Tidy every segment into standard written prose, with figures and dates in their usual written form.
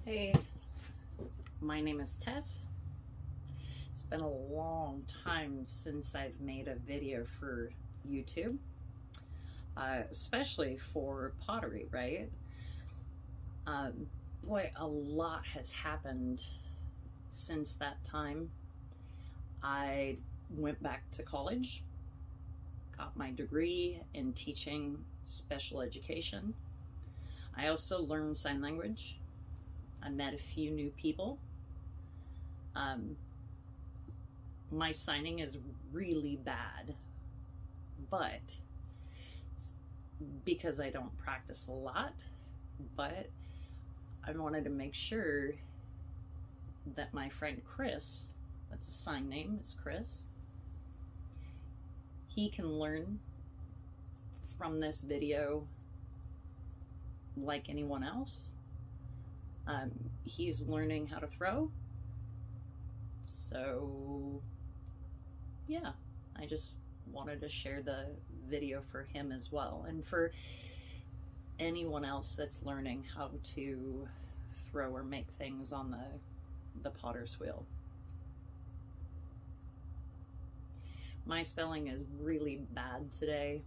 Hey, my name is Tess. It's been a long time since I've made a video for YouTube, especially for pottery, right? Boy, a lot has happened since that time. I went back to college, got my degree in teaching special education. I also learned sign language. I met a few new people. My signing is really bad, but it's because I don't practice a lot, but I wanted to make sure that my friend Chris, that's a sign name, is Chris, he can learn from this video like anyone else. He's learning how to throw, so yeah, I just wanted to share the video for him as well, and for anyone else that's learning how to throw or make things on the potter's wheel. My spelling is really bad today,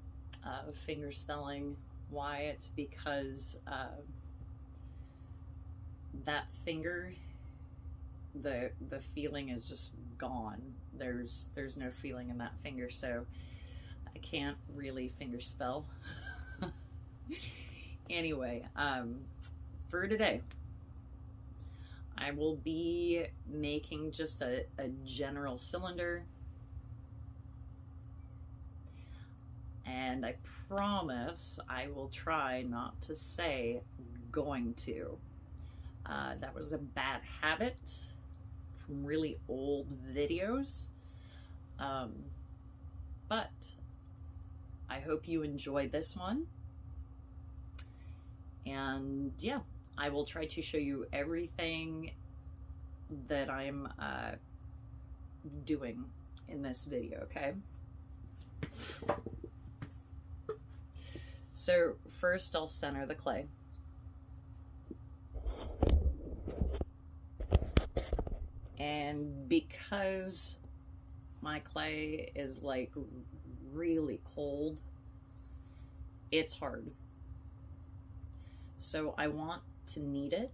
finger spelling. Why? It's because that finger, the feeling is just gone. There's no feeling in that finger, so I can't really finger spell. Anyway, for today, I will be making just a general cylinder, and I promise I will try not to say going to. That was a bad habit from really old videos, but I hope you enjoyed this one, and yeah, I will try to show you everything that I'm doing in this video, okay? So first I'll center the clay. And because my clay is like really cold, it's hard. So I want to knead it.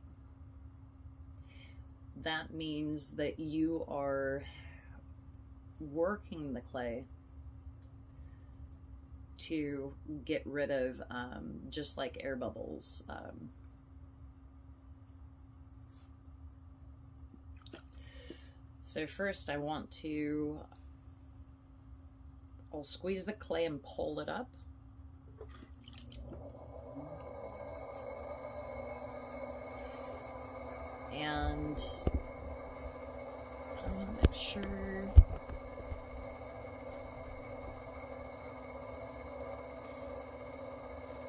That means that you are working the clay to get rid of just like air bubbles. So first I'll squeeze the clay and pull it up. And I want to make sure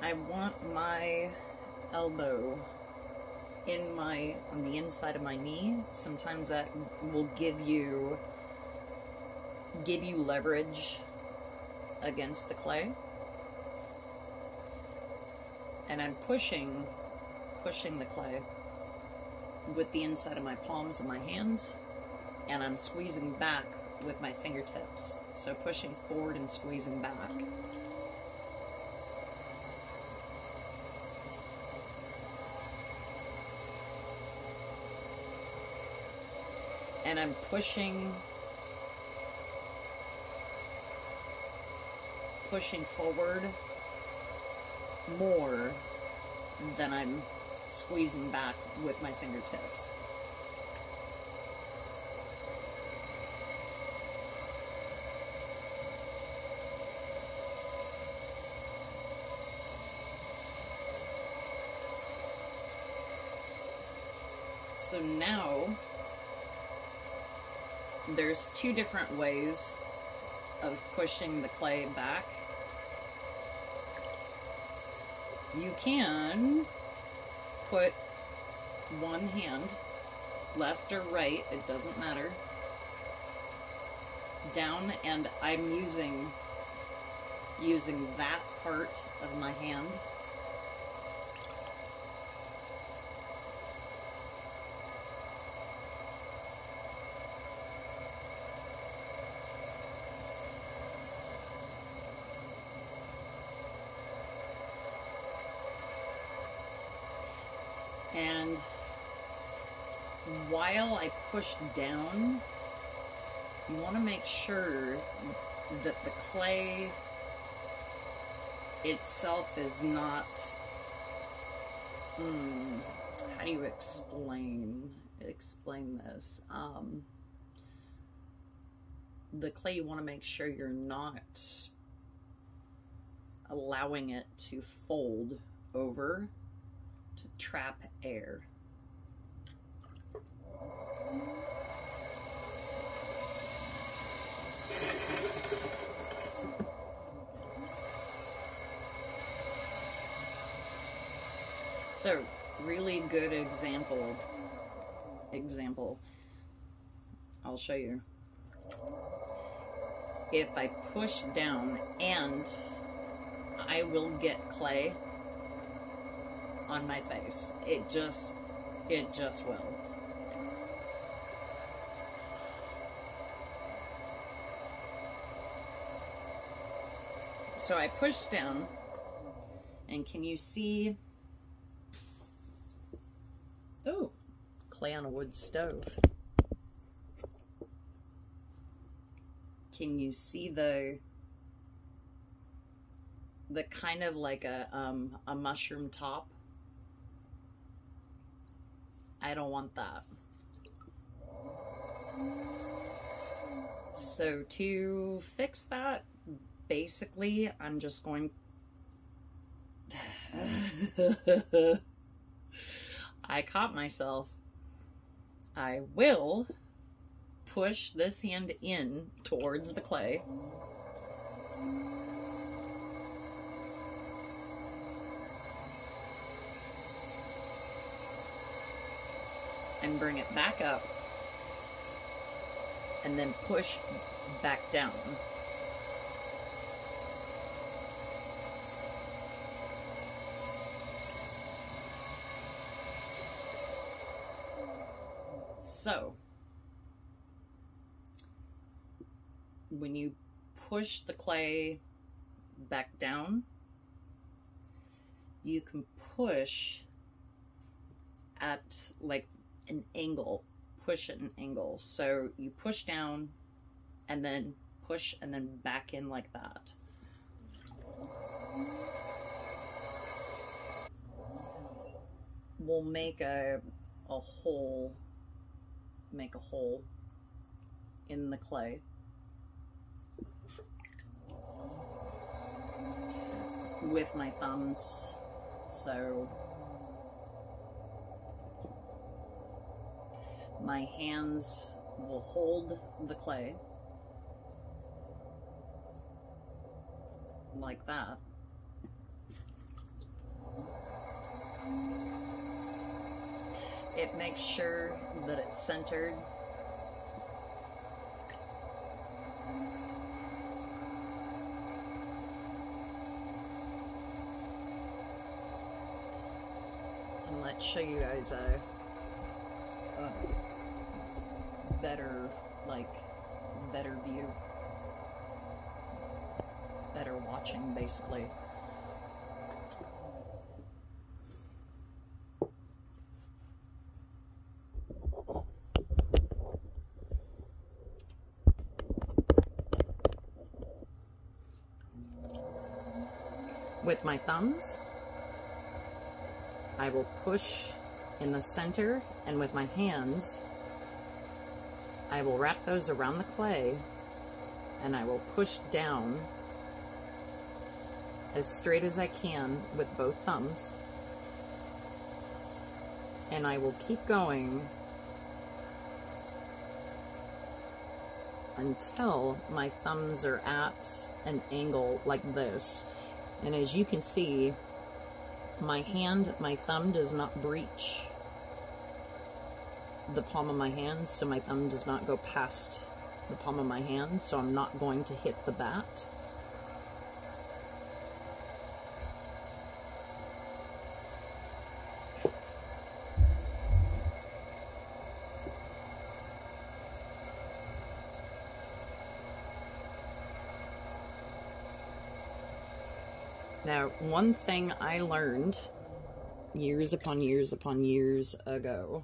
I want my elbow on the inside of my knee. Sometimes that will give you leverage against the clay. And I'm pushing the clay with the inside of my palms of my hands, and I'm squeezing back with my fingertips. So pushing forward and squeezing back. And I'm pushing forward more than I'm squeezing back with my fingertips. So now there's two different ways of pushing the clay back. You can put one hand, left or right, it doesn't matter, down, and I'm using that part of my hand And while I push down, you want to make sure that the clay itself is not, how do you explain this? The clay, you want to make sure you're not allowing it to fold over to trap air. So, really good example, I'll show you. If I push down, and I will get clay on my face. It just will. So I push down, and can you see? Oh, clay on a wood stove. Can you see the kind of like a mushroom top? I don't want that. So to fix that, basically, I'm just going I caught myself. I will push this hand in towards the clay. And bring it back up. And then push back down. So, when you push the clay back down, you can push at like an angle, push at an angle. So you push down and then push and then back in like that. We'll make a hole, in the clay. With my thumbs, so my hands will hold the clay like that. It makes sure that it's centered. And let's show you guys a better view, better watching, basically. With my thumbs, I will push in the center, and with my hands, I will wrap those around the clay, and I will push down as straight as I can with both thumbs, and I will keep going until my thumbs are at an angle like this. And as you can see, my thumb does not breach the palm of my hand, so my thumb does not go past the palm of my hand, so I'm not going to hit the bat. Now, one thing I learned years upon years upon years ago,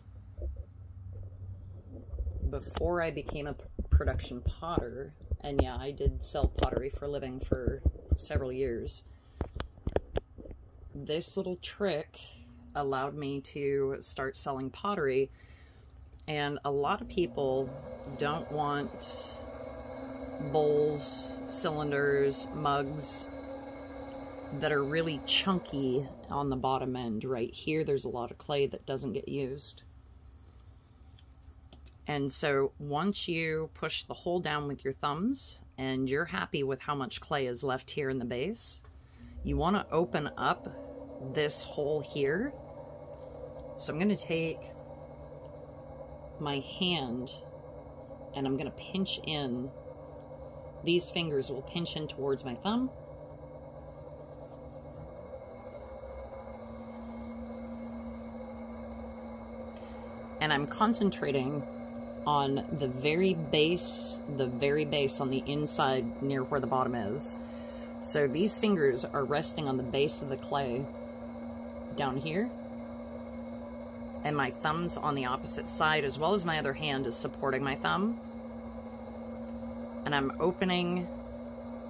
before I became a production potter, and yeah, I did sell pottery for a living for several years, this little trick allowed me to start selling pottery. And a lot of people don't want bowls, cylinders, mugs that are really chunky on the bottom end. Right here, there's a lot of clay that doesn't get used. And so once you push the hole down with your thumbs and you're happy with how much clay is left here in the base, you want to open up this hole here. So I'm going to take my hand and I'm going to pinch in. These fingers will pinch in towards my thumb. And I'm concentrating on the very base on the inside near where the bottom is. So these fingers are resting on the base of the clay down here. And my thumb's on the opposite side, as well as my other hand is supporting my thumb. And I'm opening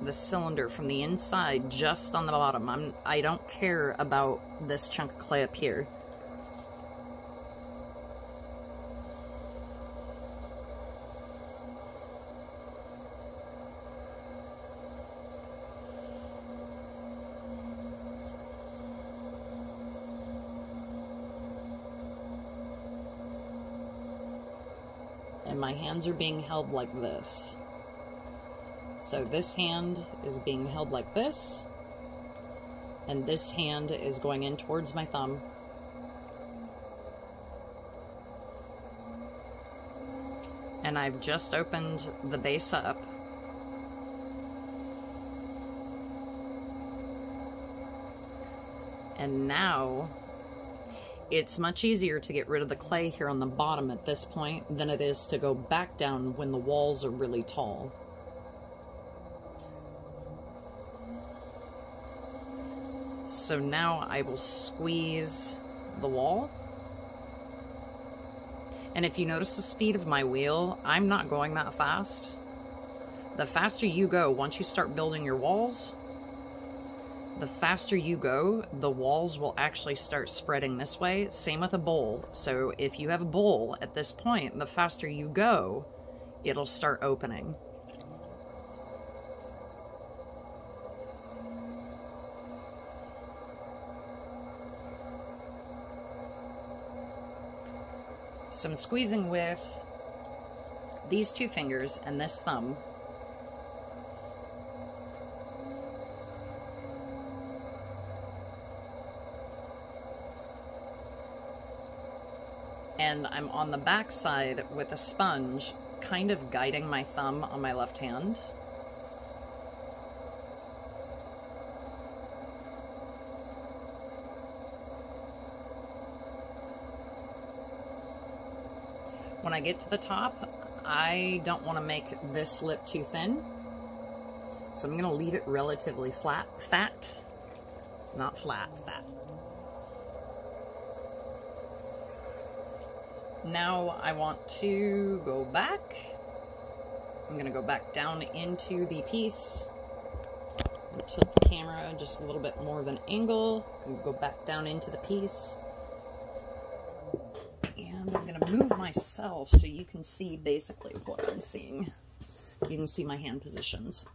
the cylinder from the inside just on the bottom. I don't care about this chunk of clay up here. And my hands are being held like this. So this hand is being held like this, and this hand is going in towards my thumb. And I've just opened the base up. And now it's much easier to get rid of the clay here on the bottom at this point than it is to go back down when the walls are really tall. So now I will squeeze the wall. And if you notice the speed of my wheel, I'm not going that fast. The faster you go, once you start building your walls, the faster you go, the walls will actually start spreading this way. Same with a bowl. So if you have a bowl at this point, the faster you go, it'll start opening. So I'm squeezing with these two fingers and this thumb. And I'm on the back side with a sponge, kind of guiding my thumb on my left hand. When I get to the top, I don't want to make this lip too thin, so I'm going to leave it relatively flat. Not flat, fat. Now I want to go back. I'm going to go back down into the piece. Tilt the camera just a little bit more of an angle. And go back down into the piece. And I'm going to move myself so you can see basically what I'm seeing. You can see my hand positions.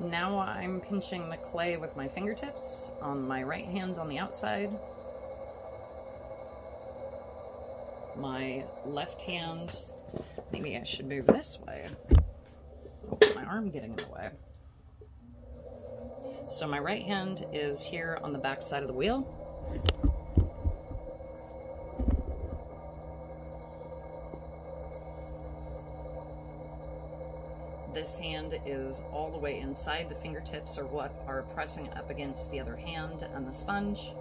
Now I'm pinching the clay with my fingertips. On my right hand's on the outside. My left hand, maybe I should move this way. Oh, my arm getting in the way. So my right hand is here on the back side of the wheel. This hand is all the way inside. The fingertips are what are pressing up against the other hand and the sponge.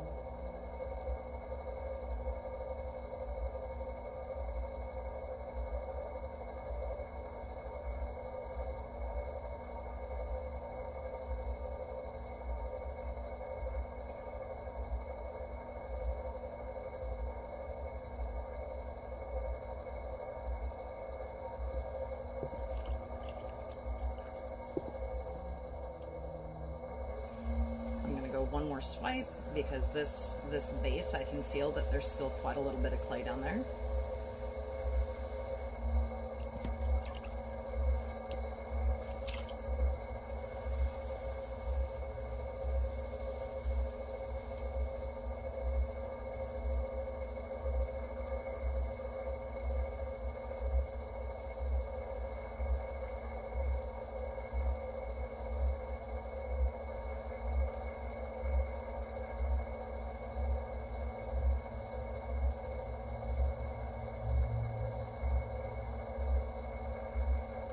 more swipe because this base, I can feel that there's still quite a little bit of clay down there.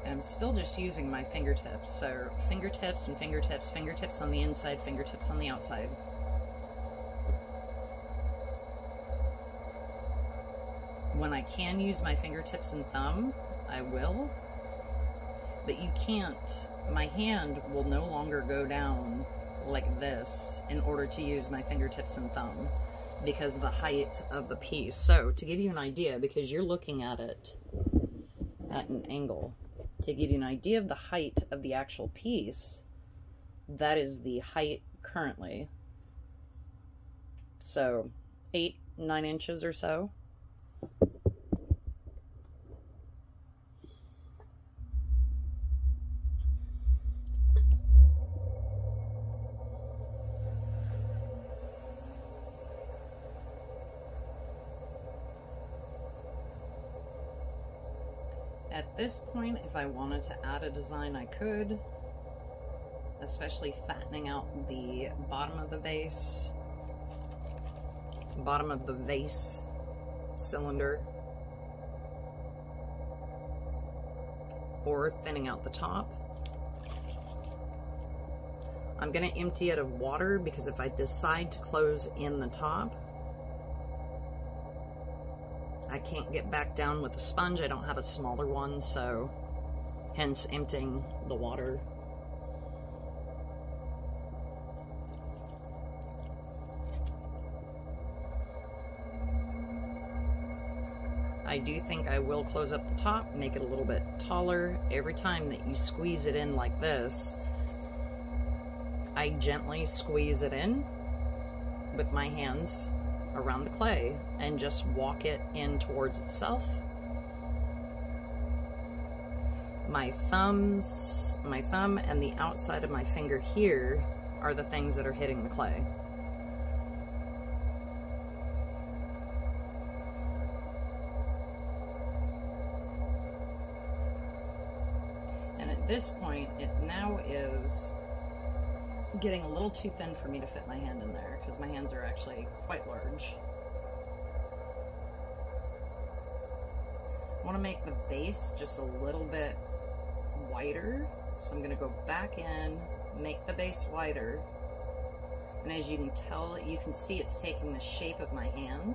I'm still just using my fingertips, so fingertips and fingertips, fingertips on the inside, fingertips on the outside. When I can use my fingertips and thumb, I will, but you can't. My hand will no longer go down like this in order to use my fingertips and thumb because of the height of the piece. So to give you an idea, because you're looking at it at an angle, to give you an idea of the height of the actual piece, that is the height currently. So 8-9 inches or so. At this point, if I wanted to add a design, I could, especially fattening out the bottom of the vase, cylinder, or thinning out the top. I'm going to empty it of water because if I decide to close in the top, I can't get back down with a sponge. I don't have a smaller one, so hence emptying the water. I do think I will close up the top, make it a little bit taller. Every time that you squeeze it in like this, I gently squeeze it in with my hands around the clay and just walk it in towards itself. My thumb and the outside of my finger here are the things that are hitting the clay. And at this point, it now is getting a little too thin for me to fit my hand in there because my hands are actually quite large. I want to make the base just a little bit wider, so I'm going to go back in, make the base wider, and as you can tell, you can see it's taking the shape of my hand.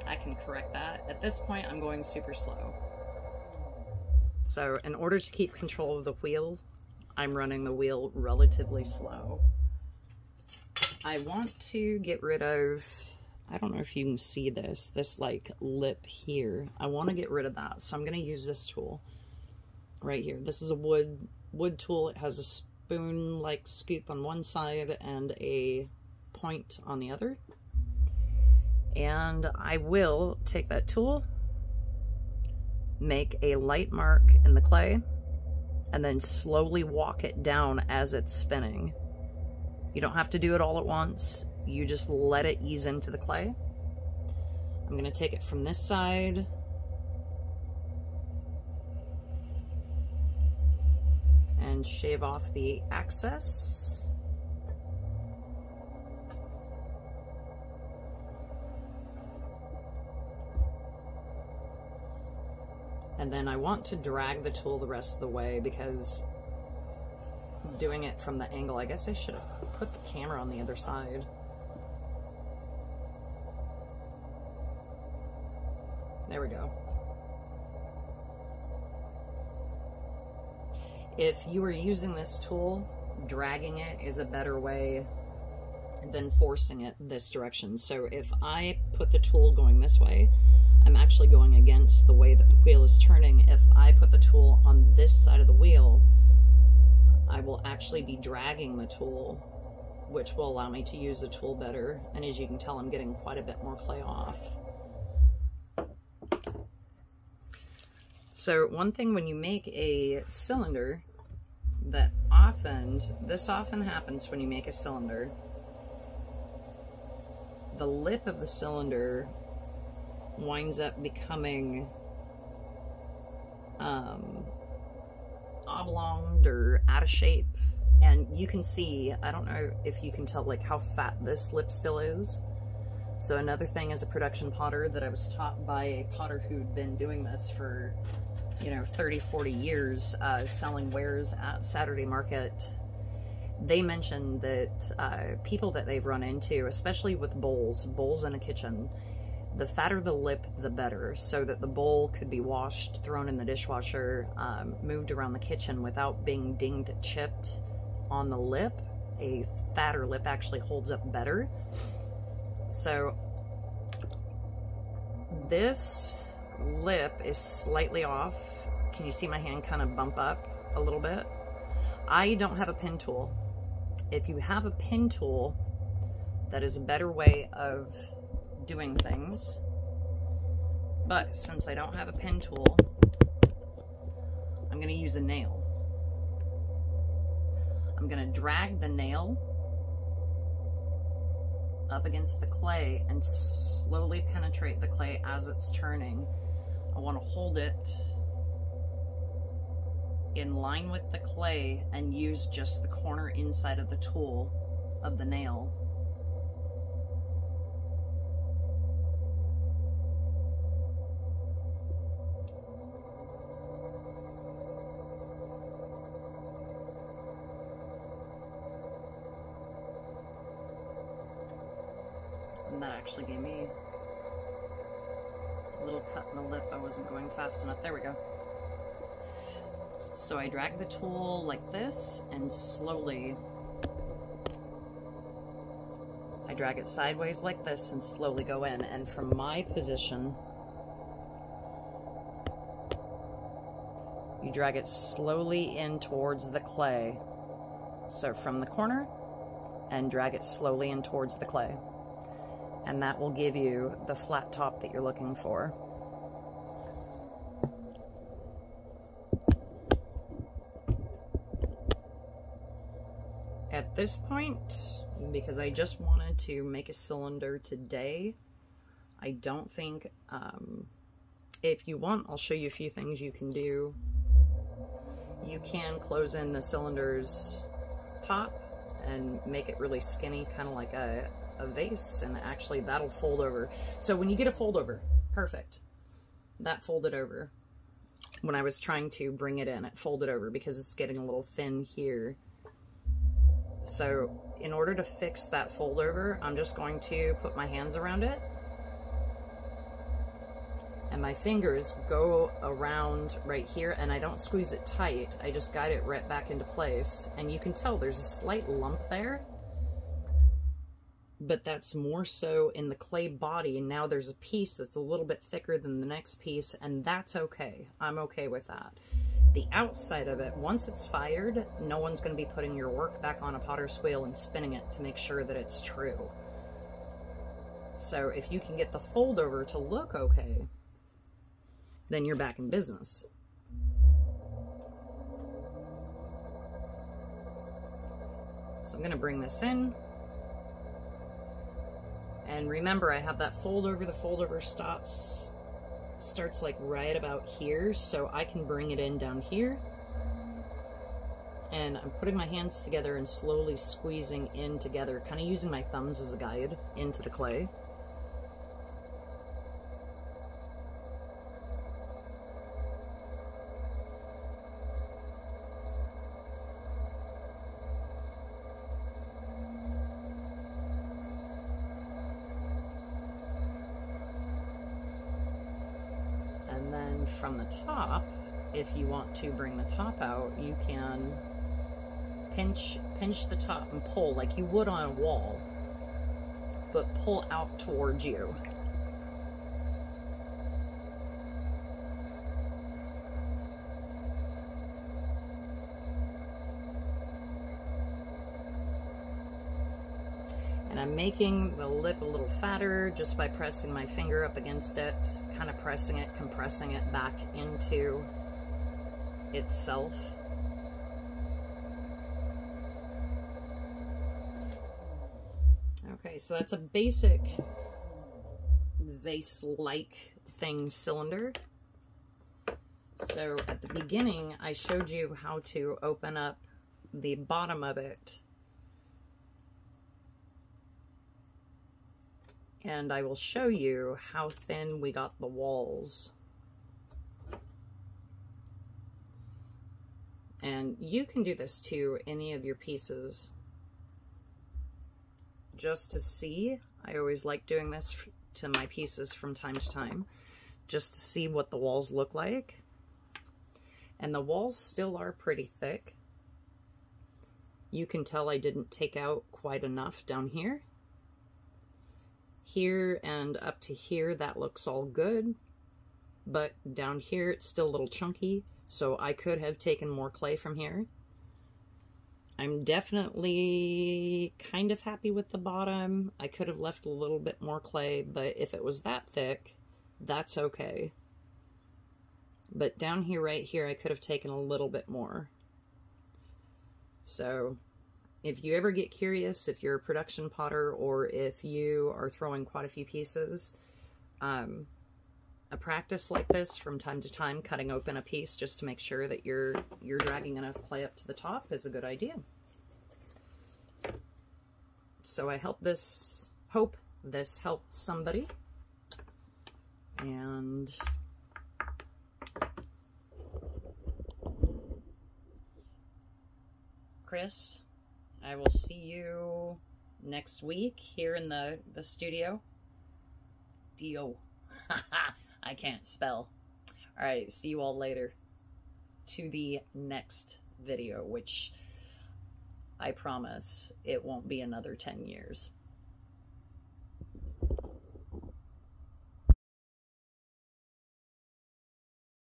I can correct that. At this point, I'm going super slow. So in order to keep control of the wheel, I'm running the wheel relatively slow. I want to get rid of, I don't know if you can see this like lip here. I want to get rid of that. So I'm going to use this tool right here. This is a wood tool. It has a spoon-like scoop on one side and a point on the other. And I will take that tool, make a light mark in the clay, and then slowly walk it down as it's spinning. You don't have to do it all at once. You just let it ease into the clay. I'm going to take it from this side and shave off the excess. And then I want to drag the tool the rest of the way because doing it from the angle, I guess I should have put the camera on the other side. There we go. If you are using this tool, dragging it is a better way than forcing it this direction. So if I put the tool going this way, I'm actually going against the way that the wheel is turning. If I put the tool on this side of the wheel, I will actually be dragging the tool, which will allow me to use the tool better. And as you can tell, I'm getting quite a bit more clay off. So one thing when you make a cylinder that this often happens when you make a cylinder, the lip of the cylinder winds up becoming oblonged or out of shape. And you can see, I don't know if you can tell like how fat this lip still is. So another thing as a production potter that I was taught by a potter who'd been doing this for, you know, 30, 40 years, selling wares at Saturday market, they mentioned that people that they've run into, especially with bowls in a kitchen, the fatter the lip, the better, so that the bowl could be washed, thrown in the dishwasher, moved around the kitchen without being dinged, chipped on the lip. A fatter lip actually holds up better. So this lip is slightly off. Can you see my hand kind of bump up a little bit? I don't have a pin tool. If you have a pin tool, that is a better way of doing things. But since I don't have a pin tool, I'm going to use a nail. I'm going to drag the nail up against the clay and slowly penetrate the clay as it's turning. I want to hold it in line with the clay and use just the corner inside of the tool of the nail. And that actually gave me a little cut in the lip. I wasn't going fast enough. There we go. So I drag the tool like this and slowly, I drag it sideways like this and slowly go in. And from my position, you drag it slowly in towards the clay. So from the corner, and drag it slowly in towards the clay. And that will give you the flat top that you're looking for. At this point, because I just wanted to make a cylinder today, I don't think, if you want, I'll show you a few things you can do. You can close in the cylinder's top and make it really skinny, kind of like a vase, and actually that'll fold over. So when you get a fold over, perfect. That folded over. When I was trying to bring it in, it folded over because it's getting a little thin here. So in order to fix that fold over, I'm just going to put my hands around it. And my fingers go around right here, and I don't squeeze it tight. I just guide it right back into place. And you can tell there's a slight lump there, but that's more so in the clay body. And now there's a piece that's a little bit thicker than the next piece, and that's okay. I'm okay with that. The outside of it, once it's fired, no one's going to be putting your work back on a potter's wheel and spinning it to make sure that it's true. So if you can get the fold over to look okay, then you're back in business. So I'm going to bring this in. And remember, I have that fold over. The fold over starts like right about here, so I can bring it in down here. And I'm putting my hands together and slowly squeezing in together, kind of using my thumbs as a guide into the clay. And then from the top, if you want to bring the top out, you can pinch the top and pull like you would on a wall. but pull out towards you. And I'm making the lip a little fatter just by pressing my finger up against it, kind of pressing it, compressing it back into itself. Okay, so that's a basic vase-like thing cylinder. So at the beginning, I showed you how to open up the bottom of it. And I will show you how thin we got the walls. And you can do this to any of your pieces. Just to see, I always like doing this to my pieces from time to time, just to see what the walls look like. And the walls still are pretty thick. You can tell I didn't take out quite enough down here. Here and up to here, that looks all good, but down here it's still a little chunky, so I could have taken more clay from here. I'm definitely kind of happy with the bottom. I could have left a little bit more clay, but if it was that thick, that's okay. But down here, right here, I could have taken a little bit more. So if you ever get curious, if you're a production potter or if you are throwing quite a few pieces, a practice like this from time to time, cutting open a piece just to make sure that you're dragging enough clay up to the top is a good idea. So I hope this helped somebody. And Chris, I will see you next week here in the studio. Dio. I can't spell. All right, see you all later to the next video, which I promise it won't be another 10 years.